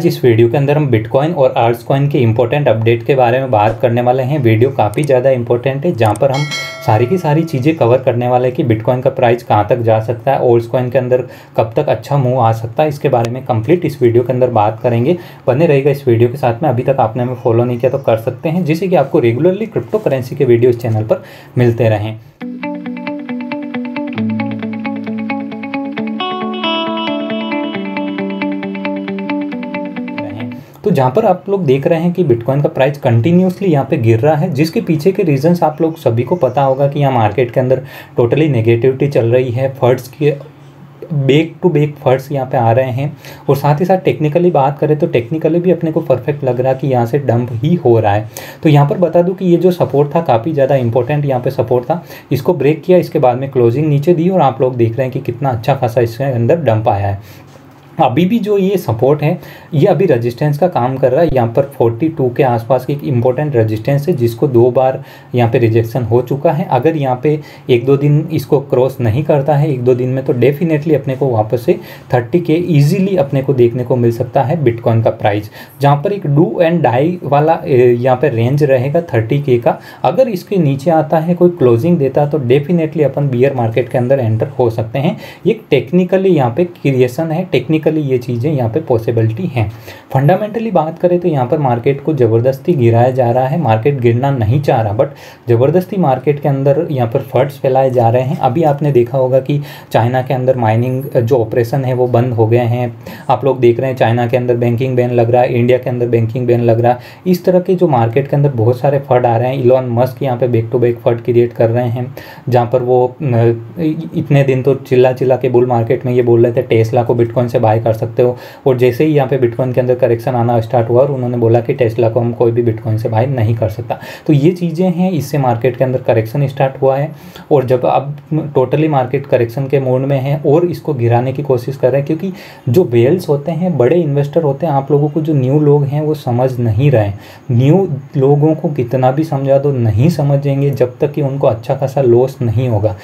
इस वीडियो के अंदर हम बिटकॉइन और आल्ट्स कॉइन के इंपॉर्टेंट अपडेट के बारे में बात करने वाले हैं। वीडियो काफ़ी ज़्यादा इंपॉर्टेंट है, जहां पर हम सारी की सारी चीज़ें कवर करने वाले हैं कि बिटकॉइन का प्राइस कहां तक जा सकता है, आल्ट्स कॉइन के अंदर कब तक अच्छा मूव आ सकता है, इसके बारे में कंप्लीट इस वीडियो के अंदर बात करेंगे। बने रहेगा इस वीडियो के साथ में। अभी तक आपने हमें फॉलो नहीं किया तो कर सकते हैं, जिससे कि आपको रेगुलरली क्रिप्टो करेंसी के वीडियो इस चैनल पर मिलते रहें। तो जहाँ पर आप लोग देख रहे हैं कि बिटकॉइन का प्राइस कंटिन्यूसली यहाँ पे गिर रहा है, जिसके पीछे के रीजंस आप लोग सभी को पता होगा कि यहाँ मार्केट के अंदर टोटली नेगेटिविटी चल रही है। फंड्स के बैक टू बैक फंड्स यहाँ पे आ रहे हैं, और साथ ही साथ टेक्निकली बात करें तो टेक्निकली भी अपने को परफेक्ट लग रहा है कि यहाँ से डंप ही हो रहा है। तो यहाँ पर बता दूं कि ये जो सपोर्ट था काफ़ी ज़्यादा इंपॉर्टेंट यहाँ पे सपोर्ट था, इसको ब्रेक किया, इसके बाद में क्लोजिंग नीचे दी और आप लोग देख रहे हैं कि कितना अच्छा खासा इसके अंदर डंप आया है। अभी भी जो ये सपोर्ट है ये अभी रेजिस्टेंस का काम कर रहा है। यहाँ पर 42 के आसपास की एक इम्पोर्टेंट रेजिस्टेंस है, जिसको 2 बार यहाँ पे रिजेक्शन हो चुका है। अगर यहाँ पे 1-2 दिन इसको क्रॉस नहीं करता है 1-2 दिन में, तो डेफिनेटली अपने को वापस से 30 के ईजिली अपने को देखने को मिल सकता है बिटकॉइन का प्राइस, जहाँ पर एक डू एंड डाई वाला यहाँ पर रेंज रहेगा 30 के का। अगर इसके नीचे आता है, कोई क्लोजिंग देता है, तो डेफिनेटली अपन बियर मार्केट के अंदर एंटर हो सकते हैं। ये टेक्निकली यहाँ पे क्रिएशन है, टेक्निकली ये चीज़ें यहाँ पे पॉसिबिलिटी हैं। फंडामेंटली बात करें तो यहाँ पर मार्केट को ज़बरदस्ती गिराया जा रहा है। मार्केट गिरना नहीं चाह रहा, बट ज़बरदस्ती मार्केट के अंदर यहाँ पर फंड्स फैलाए जा रहे हैं। अभी आपने देखा होगा कि चाइना के अंदर माइनिंग जो ऑपरेशन है वो बंद हो गए हैं। आप लोग देख रहे हैं चाइना के अंदर बैंकिंग बैन लग रहा है, इंडिया के अंदर बैंकिंग बैन लग रहा है। इस तरह के जो मार्केट के अंदर बहुत सारे फंड आ रहे हैं। इलॉन मस्क यहाँ पे back to back fund create कर रहे हैं, जहाँ पर वो इतने दिन तो चिल्ला के बुल मार्केट में ये बोल रहे थे टेस्ला को बिटकॉइन से बाय कर सकते हो, और जैसे ही यहाँ पे बिटकॉइन के अंदर करेक्शन आना स्टार्ट हुआ और उन्होंने बोला कि टेस्ला को हम कोई भी बिटकॉइन से बाय नहीं कर सकता। तो ये चीज़ें हैं, इससे मार्केट के अंदर करेक्शन स्टार्ट हुआ है। और जब अब टोटली मार्केट करेक्शन के मोड में है और इसको गिराने की कोशिश कर रहे हैं, क्योंकि जो वेल्स होते हैं, बड़े इन्वेस्टर होते हैं, आप लोगों को जो न्यू लोग हैं वो समझ नहीं रहे। न्यू लोगों को कितना भी समझा दो नहीं समझेंगे जब तक कि उनको अच्छा खासा लॉस नहीं होगा।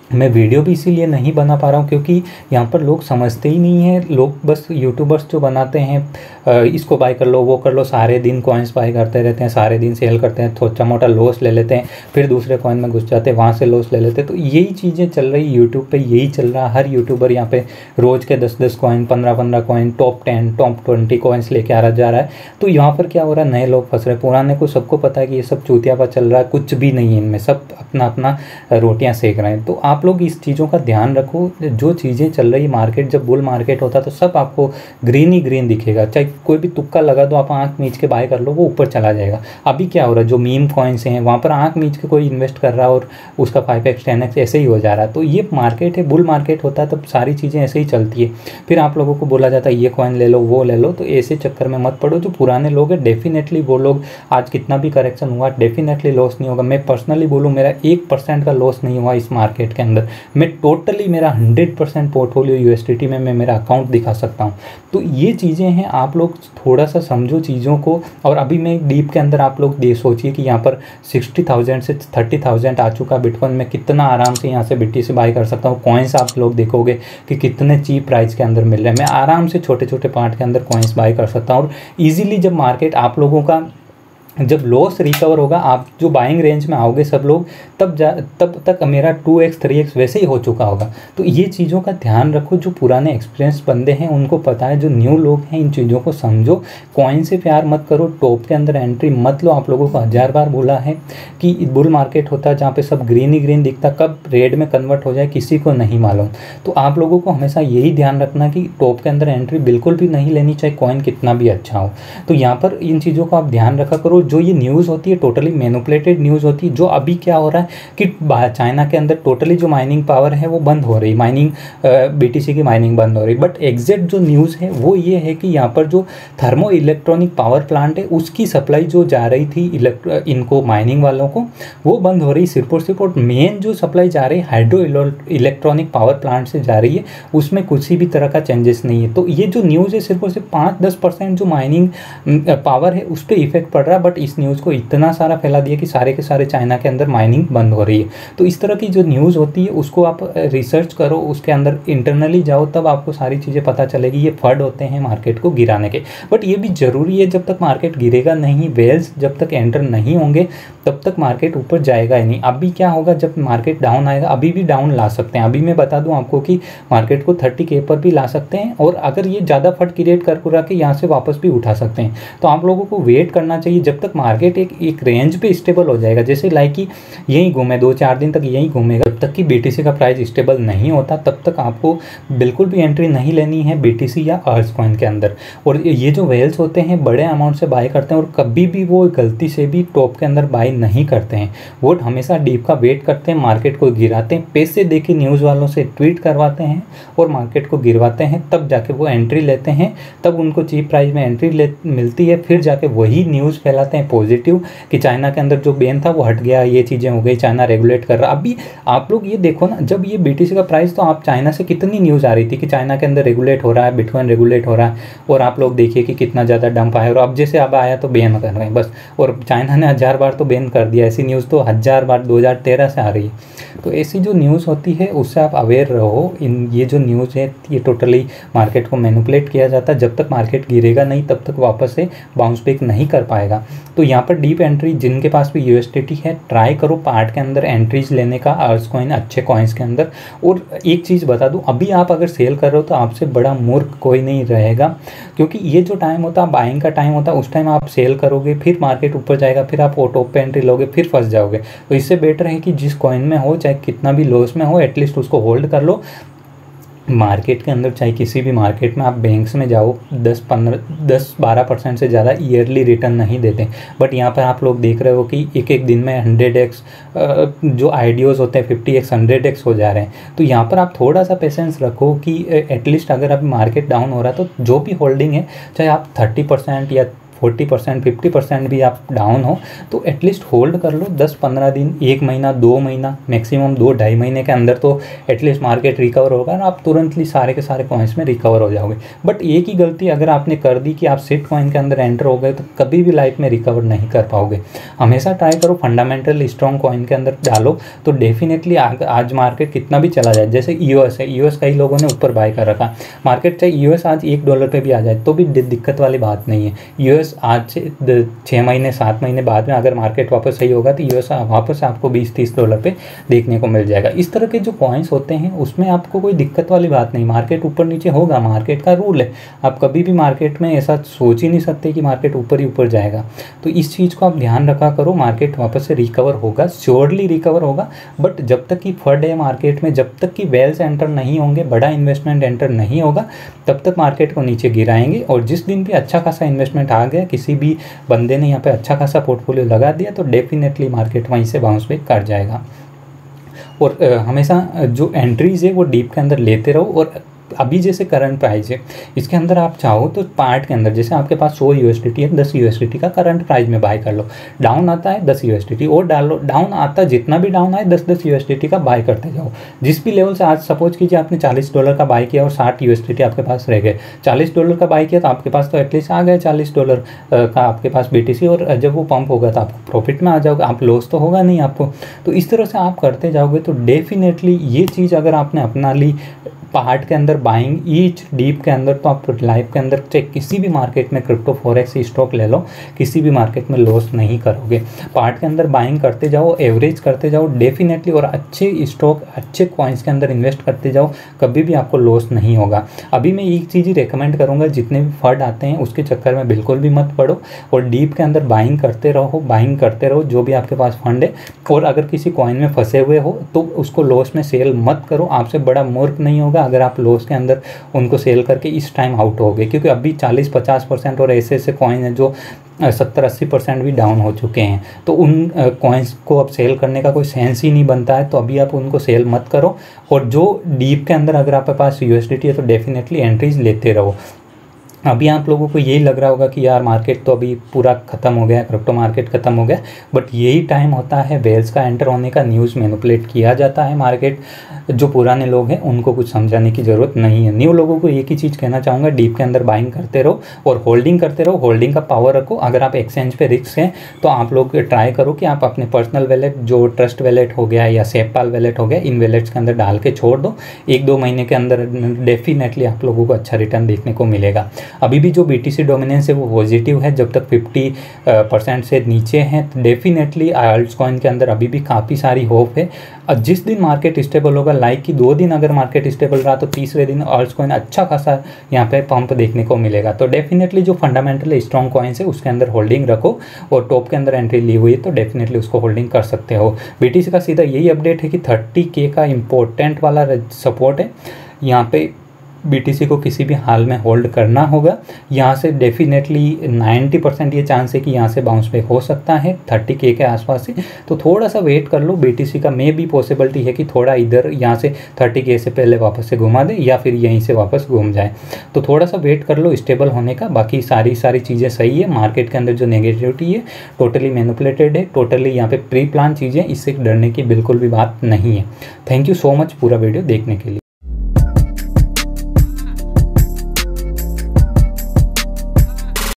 मैं वीडियो भी इसीलिए नहीं बना पा रहा हूँ क्योंकि यहाँ पर लोग समझते ही नहीं हैं। लोग बस यूट्यूबर्स जो बनाते हैं इसको बाय कर लो, वो कर लो, सारे दिन कॉइन्स बाय करते रहते हैं, सारे दिन सेल करते हैं, छोटा मोटा लॉस ले लेते हैं, फिर दूसरे कॉइन में घुस जाते हैं, वहाँ से लॉस ले लेते हैं। तो यही चीज़ें चल रही यूट्यूब पे, यही चल रहा है। हर यूट्यूबर यहाँ पे रोज़ के 10-10 coin, 15-15 coin, top 10, top 20 coins लेके आ जा रहा है। तो यहाँ पर क्या हो रहा है, नए लोग फंस रहे हैं। पुराने को सबको पता है कि ये सब चूतियापा चल रहा है, कुछ भी नहीं है इनमें, सब अपना अपना रोटियाँ सेक रहे हैं। तो आप लोग इस चीज़ों का ध्यान रखो। जो चीज़ें चल रही मार्केट, जब बुल मार्केट होता है तो सब आपको ग्रीन ही ग्रीन दिखेगा। चाहे कोई भी तुक्का लगा दो, आप आंख मीच के बाय कर लो, वो ऊपर चला जाएगा। अभी क्या हो रहा है, जो मीम कॉइन्स हैं वहाँ पर आंख मीच के कोई इन्वेस्ट कर रहा है और उसका 5x 10x ऐसे ही हो जा रहा है। तो ये मार्केट है, बुल मार्केट होता है तब सारी चीज़ें ऐसे ही चलती है। फिर आप लोगों को बोला जाता है ये कॉइन ले लो, वो ले लो। तो ऐसे चक्कर में मत पड़ो। जो पुराने लोग हैं डेफिनेटली वो लोग, आज कितना भी करेक्शन हुआ डेफिनेटली लॉस नहीं होगा। मैं पर्सनली बोलूँ, मेरा 1% का लॉस नहीं हुआ इस मार्केट के अंदर। मैं टोटली मेरा 100% पोर्टफोलियो यूएसडीटी में मैं मेरा अकाउंट दिखा सकता हूँ। तो ये चीज़ें हैं, आप लोग थोड़ा सा समझो चीज़ों को। और अभी मैं डीप के अंदर आप लोग सोचिए कि यहाँ पर 60,000 से 30,000 आ चुका बिटकॉइन में, कितना आराम से यहाँ से BTC बाय कर सकता हूँ। कॉइन्स आप लोग देखोगे कि कितने चीप प्राइस के अंदर मिल रहे हैं। मैं आराम से छोटे छोटे पार्ट के अंदर कॉइन्स बाय कर सकता हूँ। और ईजिली जब मार्केट आप लोगों का जब लॉस रिकवर होगा, आप जो बाइंग रेंज में आओगे सब लोग, तब तक मेरा 2x 3x वैसे ही हो चुका होगा। तो ये चीज़ों का ध्यान रखो। जो पुराने एक्सपीरियंस बंदे हैं उनको पता है, जो न्यू लोग हैं इन चीज़ों को समझो। कॉइन से प्यार मत करो, टॉप के अंदर एंट्री मत लो। आप लोगों को 1000 बार बोला है कि बुल मार्केट होता है जहाँ पे सब ग्रीन ही ग्रीन दिखता, कब रेड में कन्वर्ट हो जाए किसी को नहीं मालूम। तो आप लोगों को हमेशा यही ध्यान रखना कि टॉप के अंदर एंट्री बिल्कुल भी नहीं लेनी, चाहे कॉइन कितना भी अच्छा हो। तो यहाँ पर इन चीज़ों को आप ध्यान रखा करो। जो ये न्यूज़ होती है टोटली मैनिपुलेटेड न्यूज़ होती है। जो अभी क्या हो रहा है कि चाइना के अंदर टोटली जो माइनिंग पावर है वो बंद हो रही, माइनिंग BTC की माइनिंग बंद हो रही। बट एग्जैक्ट जो न्यूज़ है वो ये है कि यहाँ पर जो थर्मो इलेक्ट्रॉनिक पावर प्लांट है उसकी सप्लाई जो जा रही थी इनको माइनिंग वालों को, वो बंद हो रही। सिर्फ और सिर्फ और मेन जो सप्लाई जा रही है हाइड्रो इलेक्ट्रॉनिक पावर प्लांट से जा रही है, उसमें किसी भी तरह का चेंजेस नहीं है। तो ये जो न्यूज़ है सिर्फ और सिर्फ 5-10% जो माइनिंग पावर है उस पर इफेक्ट पड़ रहा है। बट बट इस न्यूज़ को इतना सारा फैला दिया कि सारे के सारे चाइना के अंदर माइनिंग बंद हो रही है। तो इस तरह की जो न्यूज़ होती है उसको आप रिसर्च करो, उसके अंदर इंटरनली जाओ, तब आपको सारी चीज़ें पता चलेगी। ये फंड होते हैं मार्केट को गिराने के, बट ये भी ज़रूरी है, जब तक मार्केट गिरेगा नहीं, वेल्स जब तक एंटर नहीं होंगे तब तक मार्केट ऊपर जाएगा ही नहीं। अभी क्या होगा, जब मार्केट डाउन आएगा, अभी भी डाउन ला सकते हैं। अभी मैं बता दूं आपको कि मार्केट को 30K पर भी ला सकते हैं, और अगर ये ज़्यादा फट क्रिएट कर के यहाँ से वापस भी उठा सकते हैं। तो आप लोगों को वेट करना चाहिए जब तक मार्केट एक रेंज पे स्टेबल हो जाएगा। जैसे लाइक कि यहीं घूमे 2-4 दिन तक यहीं घूमेगा, जब तक कि BTC का प्राइस स्टेबल नहीं होता तब तक आपको बिल्कुल भी एंट्री नहीं लेनी है BTC या अर्स कॉइन के अंदर। और ये जो वेल्स होते हैं बड़े अमाउंट से बाय करते हैं, और कभी भी वो गलती से भी टॉप के अंदर बाय नहीं करते हैं। वो हमेशा डीप का वेट करते हैं, मार्केट को गिराते हैं, पैसे देके न्यूज़ वालों से ट्वीट करवाते हैं और मार्केट को गिरवाते हैं, तब जाके वो एंट्री लेते हैं, तब उनको चीप प्राइस में एंट्री मिलती है। फिर जाके वही न्यूज़ फैलाते हैं पॉजिटिव कि चाइना के अंदर जो बैन था वो हट गया, ये चीज़ें हो गई, चाइना रेगुलेट कर रहा। अभी आप लोग ये देखो ना, जब ये BTC का प्राइस, तो आप चाइना से कितनी न्यूज़ आ रही थी कि चाइना के अंदर रेगुलेट हो रहा है, बिटकॉइन रेगुलेट हो रहा है, और आप लोग देखिए कि कितना ज़्यादा डंप आया, और अब जैसे अब आया तो बैन कर रहे हैं बस। और चाइना ने 1000 बार तो बैन कर दिया, ऐसी न्यूज़ तो 1000 बार 2013 से आ रही है। तो ऐसी जो न्यूज़ होती है उससे आप अवेयर रहो। ये जो न्यूज़ है ये टोटली मार्केट को मैनिपुलेट किया जाता है। जब तक मार्केट गिरेगा नहीं तब तक वापस से बाउंस बैक नहीं कर पाएगा। तो यहाँ पर डीप एंट्री, जिनके पास भी USDT है, ट्राई करो पार्ट के अंदर एंट्रीज लेने का, अर्स कॉइन अच्छे कॉइन्स के अंदर। और एक चीज़ बता दूँ, अभी आप अगर सेल कर रहे हो तो आपसे बड़ा मूर्ख कोई नहीं रहेगा, क्योंकि ये जो टाइम होता है बाइंग का टाइम होता है, उस टाइम आप सेल करोगे, फिर मार्केट ऊपर जाएगा, फिर आप टॉप पे एंट्री लोगे, फिर फंस जाओगे। तो इससे बेटर है कि जिस कॉइन में हो, चाहे कितना भी लॉस में हो, एटलीस्ट उसको होल्ड कर लो। मार्केट के अंदर चाहे किसी भी मार्केट में आप बैंक्स में जाओ, 10-12% से ज़्यादा ईयरली रिटर्न नहीं देते, बट यहाँ पर आप लोग देख रहे हो कि एक दिन में 100x जो IDOs होते हैं 50x 100x हो जा रहे हैं। तो यहाँ पर आप थोड़ा सा पेशेंस रखो कि एटलीस्ट अगर अभी मार्केट डाउन हो रहा है तो जो भी होल्डिंग है, चाहे आप 30% या 40% 50% भी आप डाउन हो, तो एटलीस्ट होल्ड कर लो 10-15 दिन, 1 महीना, 2 महीना, मैक्सिमम 2-2.5 महीने के अंदर तो एटलीस्ट मार्केट रिकवर होगा और आप तुरंतली सारे के सारे कॉइन्स में रिकवर हो जाओगे। बट एक ही गलती अगर आपने कर दी कि आप सिट कॉइन के अंदर एंटर हो गए तो कभी भी लाइफ में रिकवर नहीं कर पाओगे। हमेशा ट्राई करो फंडामेंटल स्ट्रॉन्ग कॉइन के अंदर डालो, तो डेफिनेटली आज मार्केट कितना भी चला जाए, जैसे US है, US कई लोगों ने ऊपर बाय कर रखा, मार्केट चाहे US आज $1 पे भी आ जाए तो भी दिक्कत वाली बात नहीं है। US आज से 6 महीने 7 महीने बाद में अगर मार्केट वापस सही होगा तो US वापस आपको $20-30 पे देखने को मिल जाएगा। इस तरह के जो कॉइन्स होते हैं उसमें आपको कोई दिक्कत वाली बात नहीं, मार्केट ऊपर नीचे होगा, मार्केट का रूल है। आप कभी भी मार्केट में ऐसा सोच ही नहीं सकते कि मार्केट ऊपर ही ऊपर जाएगा। तो इस चीज़ को आप ध्यान रखा करो, मार्केट वापस से रिकवर होगा, श्योरली रिकवर होगा। बट जब तक कि फंड है मार्केट में, जब तक कि वेल्स एंटर नहीं होंगे, बड़ा इन्वेस्टमेंट एंटर नहीं होगा, तब तक मार्केट को नीचे गिराएंगे। और जिस दिन भी अच्छा खासा इन्वेस्टमेंट आ गया, किसी भी बंदे ने यहाँ पे अच्छा खासा पोर्टफोलियो लगा दिया, तो डेफिनेटली मार्केट वहीं से बाउंस बैक कर जाएगा। और हमेशा जो एंट्रीज है वो डीप के अंदर लेते रहो। और अभी जैसे करंट प्राइस है, इसके अंदर आप चाहो तो पार्ट के अंदर, जैसे आपके पास 100 USDT है, 10 USDT का करंट प्राइस में बाय कर लो। डाउन आता है 10 USDT और डालो, डाउन आता है जितना भी डाउन आए 10-10 USDT का बाय करते जाओ। जिस भी लेवल से, आज सपोज कीजिए आपने $40 का बाय किया और 60 USDT आपके पास रह गए, $40 का बाय किया तो आपके पास तो एटलीस्ट आ गए $40 का आपके पास BTC, और जब वो पंप होगा तो आपको प्रॉफिट में आ जाओगे, आप लॉस तो होगा नहीं आपको। तो इस तरह से आप करते जाओगे तो डेफिनेटली ये चीज़ अगर आपने अपना ली पार्ट के अंदर बाइंग ईच डीप के अंदर, तो आप लाइफ के अंदर चाहे किसी भी मार्केट में क्रिप्टो फॉरेक्स स्टॉक ले लो, किसी भी मार्केट में लॉस नहीं करोगे। पार्ट के अंदर बाइंग करते जाओ, एवरेज करते जाओ डेफिनेटली, और अच्छे स्टॉक अच्छे कॉइन्स के अंदर इन्वेस्ट करते जाओ, कभी भी आपको लॉस नहीं होगा। अभी मैं एक चीज़ ही रिकमेंड करूँगा, जितने भी फंड आते हैं उसके चक्कर में बिल्कुल भी मत पड़ो, और डीप के अंदर बाइंग करते रहो जो भी आपके पास फंड है। और अगर किसी कॉइन में फंसे हुए हो तो उसको लॉस में सेल मत करो, आपसे बड़ा मूर्ख नहीं होगा अगर आप लॉस के अंदर उनको सेल करके इस टाइम आउट हो गए, क्योंकि अभी 40-50% और ऐसे कॉइन है जो 70-80% भी डाउन हो चुके हैं। तो उन कॉइन्स को अब सेल करने का कोई सेंस ही नहीं बनता है, तो अभी आप उनको सेल मत करो। और जो डीप के अंदर अगर आपके पास USDT है तो डेफिनेटली एंट्रीज लेते रहो। अभी आप लोगों को यही लग रहा होगा कि यार मार्केट तो अभी पूरा ख़त्म हो गया, क्रिप्टो मार्केट ख़त्म हो गया, बट यही टाइम होता है वेल्स का एंटर होने का। न्यूज़ मैनिपुलेट किया जाता है मार्केट। जो पुराने लोग हैं उनको कुछ समझाने की ज़रूरत नहीं है। न्यू लोगों को एक ही चीज़ कहना चाहूँगा, डीप के अंदर बाइंग करते रहो और होल्डिंग करते रहो। होल्डिंग का पावर रखो। अगर आप एक्सचेंज पे रिस्क हैं तो आप लोग ट्राई करो कि आप अपने पर्सनल वैलेट, जो ट्रस्ट वैलेट हो गया या सेपपाल वैलेट हो गया, इन वैलेट्स के अंदर डाल के छोड़ दो। 1-2 महीने के अंदर डेफिनेटली आप लोगों को अच्छा रिटर्न देखने को मिलेगा। अभी भी जो BTC डोमिनेंस है वो पॉजिटिव है। जब तक 50% से नीचे हैं तो डेफिनेटली अल्ट्स कॉइन के अंदर अभी भी काफ़ी सारी होप है। और जिस दिन मार्केट स्टेबल होगा, लाइक कि 2 दिन अगर मार्केट स्टेबल रहा तो तीसरे दिन अल्ट्स कॉइन अच्छा खासा यहाँ पे पंप देखने को मिलेगा। तो डेफिनेटली जो फंडामेंटल स्ट्रॉन्ग कॉइन्स है उसके अंदर होल्डिंग रखो, और टॉप के अंदर एंट्री ली हुई है तो डेफिनेटली उसको होल्डिंग कर सकते हो। BTC का सीधा यही अपडेट है कि 30K का इम्पोर्टेंट वाला सपोर्ट है। यहाँ पे BTC को किसी भी हाल में होल्ड करना होगा। यहाँ से डेफिनेटली 90% ये चांस है कि यहाँ से बाउंस बैक हो सकता है 30K के आसपास से। तो थोड़ा सा वेट कर लो। BTC का मे भी पॉसिबिलिटी है कि थोड़ा इधर यहाँ से 30K से पहले वापस से घुमा दे या फिर यहीं से वापस घूम जाए। तो थोड़ा सा वेट कर लो स्टेबल होने का। बाकी सारी चीज़ें सही है। मार्केट के अंदर जो नेगेटिविटी है टोटली मैनिपुलेटेड है, टोटली यहाँ पे प्री प्लान चीज़ें, इससे डरने की बिल्कुल भी बात नहीं है। थैंक यू सो मच पूरा वीडियो देखने के लिए।